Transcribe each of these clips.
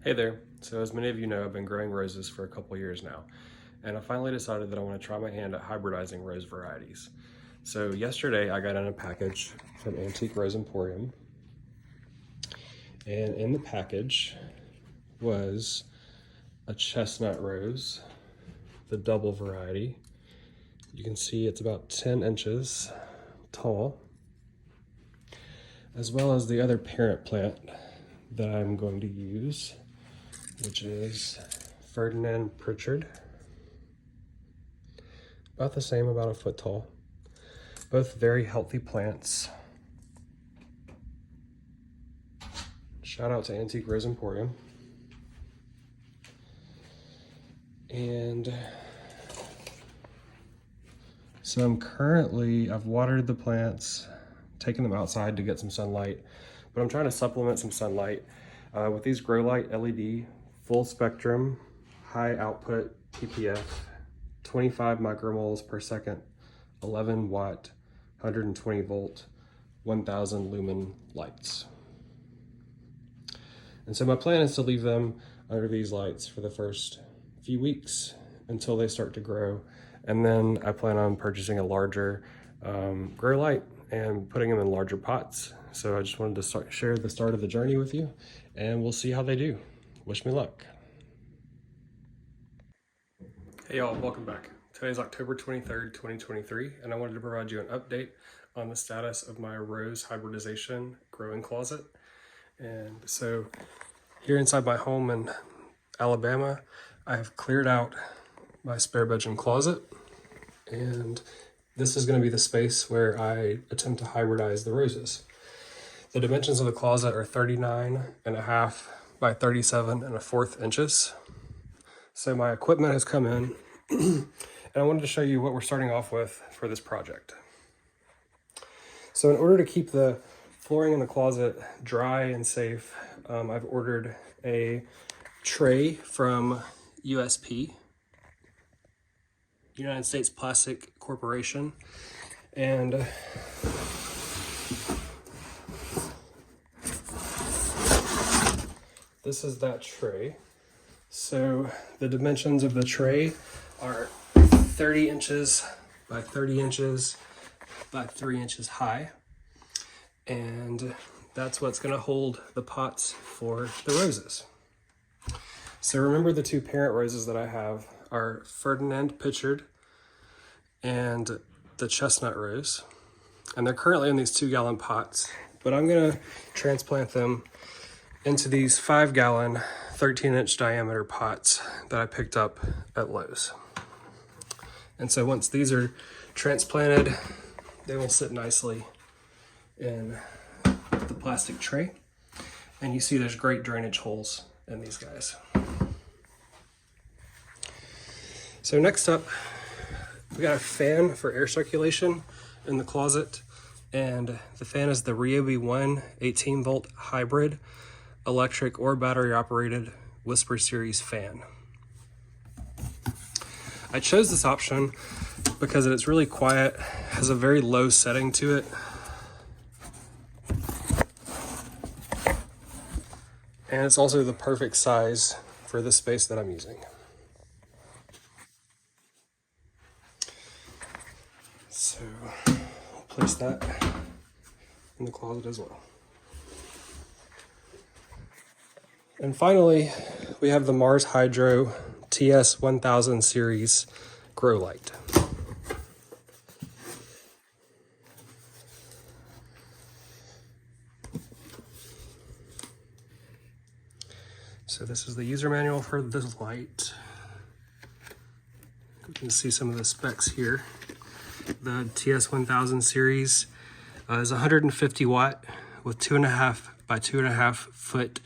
Hey there. So as many of you know, I've been growing roses for a couple years now, and I finally decided that I want to try my hand at hybridizing rose varieties. So yesterday I got in a package from Antique Rose Emporium, and in the package was a chestnut rose, the double variety. You can see it's about 10 inches tall, as well as the other parent plant that I'm going to use, which is Ferdinand Pritchard. About the same, about a foot tall. Both very healthy plants. Shout out to Antique Rose Emporium. And so I've watered the plants, taken them outside to get some sunlight, but I'm trying to supplement some sunlight with these Grow Light LED full spectrum, high output PPF, 25 micromoles per second, 11 watt, 120 volt, 1000 lumen lights. And so my plan is to leave them under these lights for the first few weeks until they start to grow. And then I plan on purchasing a larger grow light and putting them in larger pots. So I just wanted to share the start of the journey with you, and we'll see how they do. Wish me luck. Hey y'all, welcome back. Today's October 23rd, 2023, and I wanted to provide you an update on the status of my rose hybridization growing closet. And so here inside my home in Alabama, I have cleared out my spare bedroom closet, and this is going to be the space where I attempt to hybridize the roses. The dimensions of the closet are 39.5 by 37.25 inches. So my equipment has come in, and I wanted to show you what we're starting off with for this project. So in order to keep the flooring in the closet dry and safe, I've ordered a tray from USP, United States Plastic Corporation, and this is that tray. So the dimensions of the tray are 30 inches by 30 inches by 3 inches high. And that's what's gonna hold the pots for the roses. So remember, the two parent roses that I have are Ferdinand Pritchard and the chestnut rose. And they're currently in these 2-gallon pots, but I'm gonna transplant them into these 5-gallon, 13-inch diameter pots that I picked up at Lowe's. And so once these are transplanted, they will sit nicely in the plastic tray. And you see there's great drainage holes in these guys. So next up, we got a fan for air circulation in the closet. And the fan is the Ryobi 1 18-volt hybrid electric or battery operated Whisper Series fan. I chose this option because it's really quiet, has a very low setting to it, and it's also the perfect size for the space that I'm using. So I'll place that in the closet as well. And finally, we have the Mars Hydro TS 1000 series grow light. So this is the user manual for this light. You can see some of the specs here. The TS 1000 series is 150 watt with 2.5 by 2.5 foot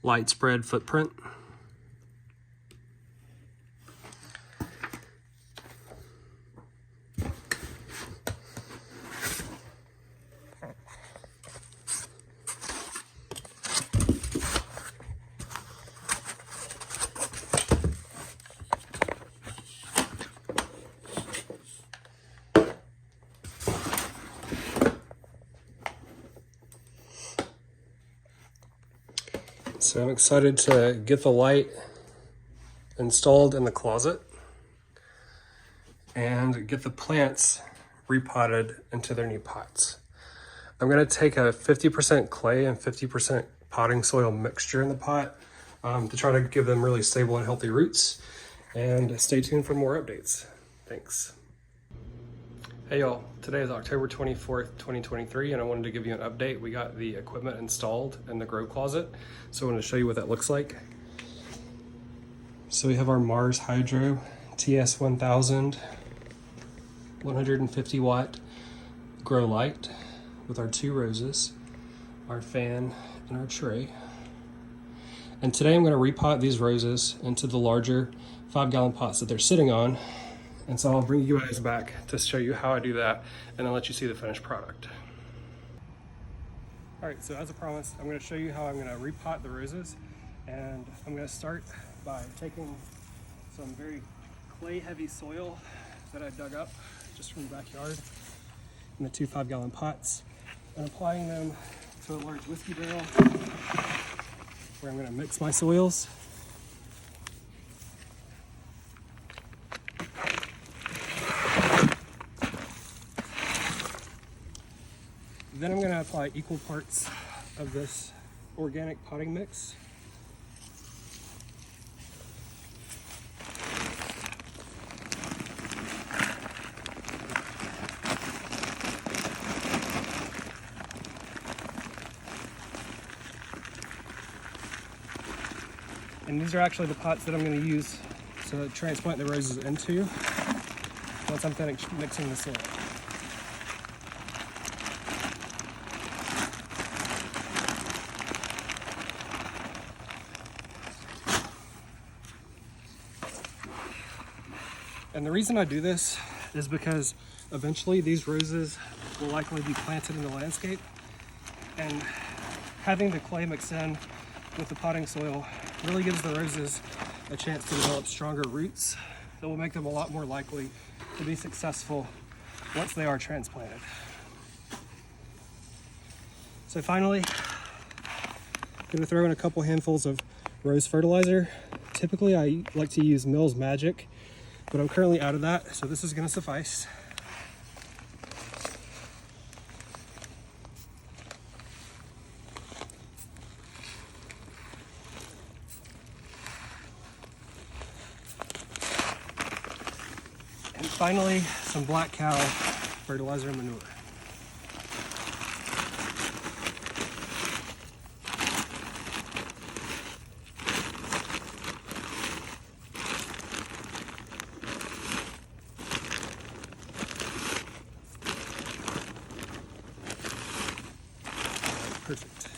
light spread footprint. So I'm excited to get the light installed in the closet and get the plants repotted into their new pots. I'm gonna take a 50% clay and 50% potting soil mixture in the pot to try to give them really stable and healthy roots. And stay tuned for more updates. Thanks. Hey y'all, today is October 24th, 2023, and I wanted to give you an update. We got the equipment installed in the grow closet, so I wanted to show you what that looks like. So we have our Mars Hydro TS1000 150 watt grow light with our 2 roses, our fan, and our tray. And today I'm going to repot these roses into the larger 5-gallon pots that they're sitting on. And so I'll bring you guys back to show you how I do that, and I'll let you see the finished product. All right, so as I promised, I'm going to show you how I'm going to repot the roses. And I'm going to start by taking some very clay-heavy soil that I dug up just from the backyard in the 2 5-gallon pots, and applying them to a large whiskey barrel where I'm going to mix my soils. Then I'm going to apply equal parts of this organic potting mix. And these are actually the pots that I'm going to use to transplant the roses into once I'm finished mixing the soil. And the reason I do this is because eventually these roses will likely be planted in the landscape, and having the clay mix in with the potting soil really gives the roses a chance to develop stronger roots that will make them a lot more likely to be successful once they are transplanted. So finally, I'm going to throw in a couple handfuls of rose fertilizer. Typically I like to use Mills Magic, but I'm currently out of that, so this is going to suffice. And finally, some Black Cow fertilizer and manure. Perfect.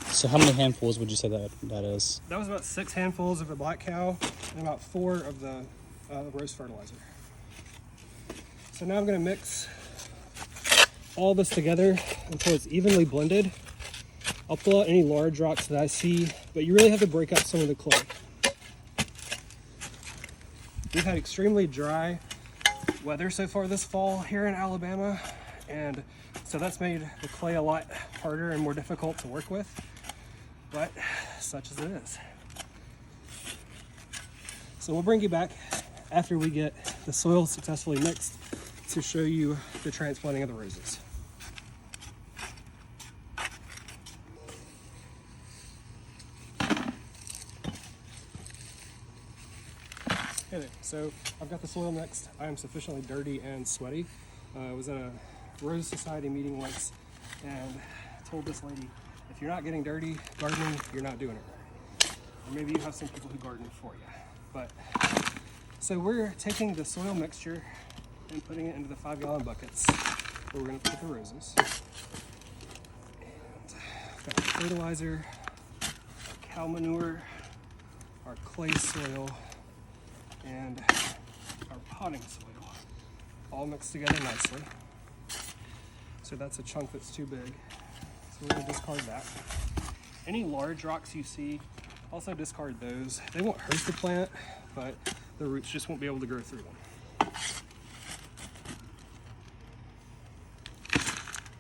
So how many handfuls would you say that is? That was about 6 handfuls of the Black Cow and about 4 of the rose fertilizer. So now I'm going to mix all this together until it's evenly blended. I'll pull out any large rocks that I see, but you really have to break up some of the clay. We've had extremely dry weather so far this fall here in Alabama, and so that's made the clay a lot harder and more difficult to work with, but such as it is. So we'll bring you back after we get the soil successfully mixed to show you the transplanting of the roses. Hey there, so I've got the soil mixed. I am sufficiently dirty and sweaty. I was at a Rose Society meeting once and told this lady, if you're not getting dirty gardening, you're not doing it right. Or maybe you have some people who garden for you. But so we're taking the soil mixture and putting it into the 5-gallon buckets where we're going to put the roses. And got our fertilizer, our cow manure, our clay soil, and our potting soil all mixed together nicely. So that's a chunk that's too big, so we're going to discard that. Any large rocks you see, also discard those. They won't hurt the plant, but the roots just won't be able to grow through them.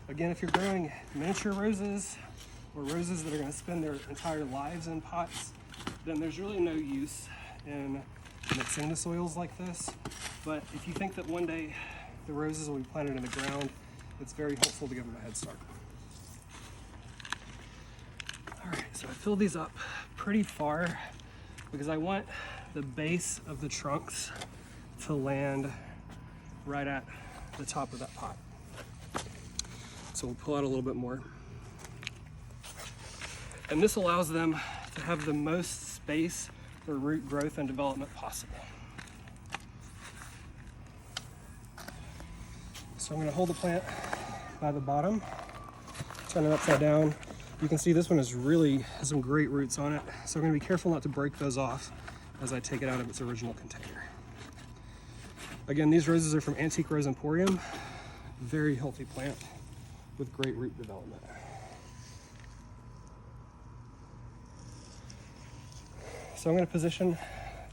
Again, if you're growing miniature roses or roses that are going to spend their entire lives in pots, then there's really no use in mixing the soils like this. But if you think that one day the roses will be planted in the ground, it's very helpful to give them a head start. All right, so I filled these up pretty far because I want the base of the trunks to land right at the top of that pot. So we'll pull out a little bit more. And this allows them to have the most space for root growth and development possible. So I'm going to hold the plant by the bottom, turn it upside down. You can see this one has some great roots on it, so I'm going to be careful not to break those off as I take it out of its original container. Again, these roses are from Antique Rose Emporium. Very healthy plant with great root development. So I'm going to position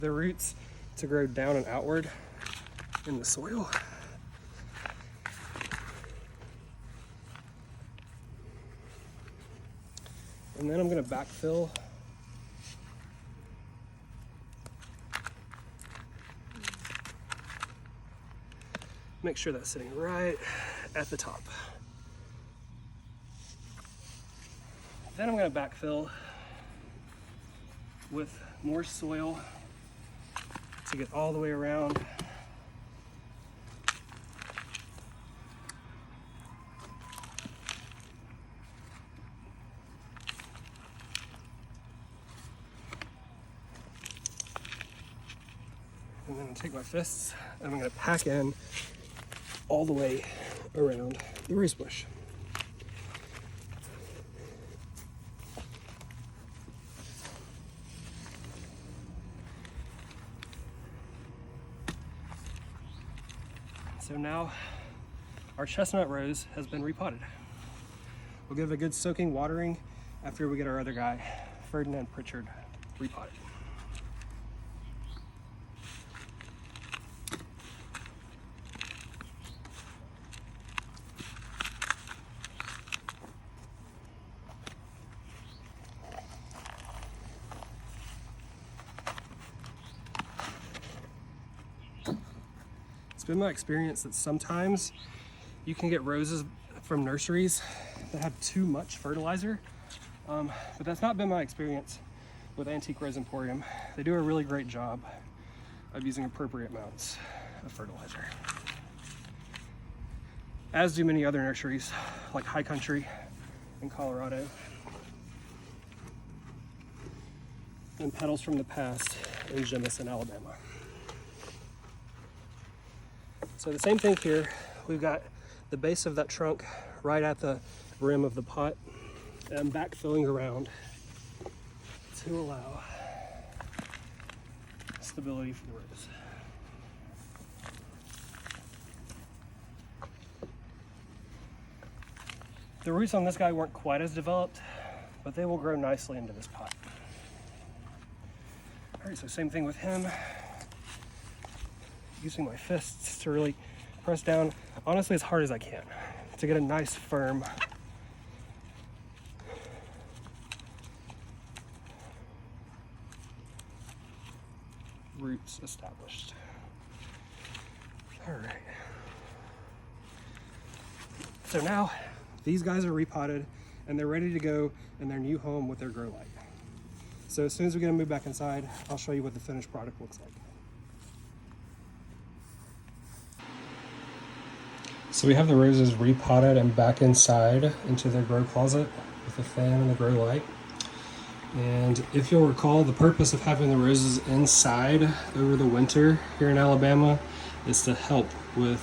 the roots to grow down and outward in the soil. And then I'm going to backfill make sure that's sitting right at the top. Then I'm going to backfill with more soil to get all the way around. And then I'll take my fists and I'm going to pack in all the way around the rose bush. So now our chestnut rose has been repotted. We'll give it a good soaking watering after we get our other guy, Ferdinand Pritchard, repotted. It's been my experience that sometimes you can get roses from nurseries that have too much fertilizer, but that's not been my experience with Antique Rose Emporium. They do a really great job of using appropriate amounts of fertilizer, as do many other nurseries like High Country in Colorado and Petals from the Past in Jemison, Alabama. So the same thing here, we've got the base of that trunk right at the rim of the pot, and I'm backfilling around to allow stability for the rose. The roots on this guy weren't quite as developed, but they will grow nicely into this pot. All right, so same thing with him. Using my fists to really press down, honestly, as hard as I can to get a nice firm roots established. All right. So now these guys are repotted and they're ready to go in their new home with their grow light. So as soon as we get them moved back inside, I'll show you what the finished product looks like. So we have the roses repotted and back inside into their grow closet with the fan and the grow light. And if you'll recall, the purpose of having the roses inside over the winter here in Alabama is to help with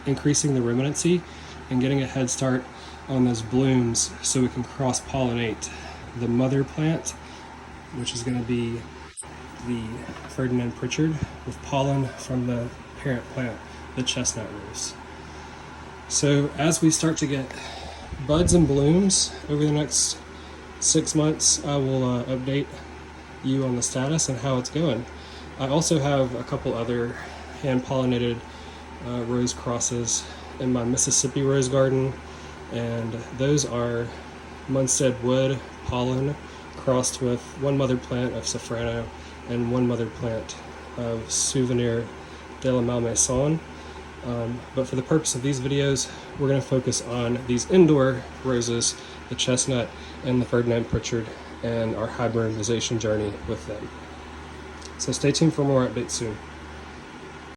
increasing the ruminancy and getting a head start on those blooms so we can cross-pollinate the mother plant, which is going to be the Ferdinand Pritchard, with pollen from the parent plant, the chestnut rose. So as we start to get buds and blooms over the next 6 months, I will update you on the status and how it's going. I also have a couple other hand-pollinated rose crosses in my Mississippi rose garden, and those are Munstead wood pollen crossed with one mother plant of Safrano and one mother plant of Souvenir de la Malmaison. But for the purpose of these videos, we're going to focus on these indoor roses, the chestnut and the Ferdinand Pritchard, and our hybridization journey with them. So stay tuned for more updates soon.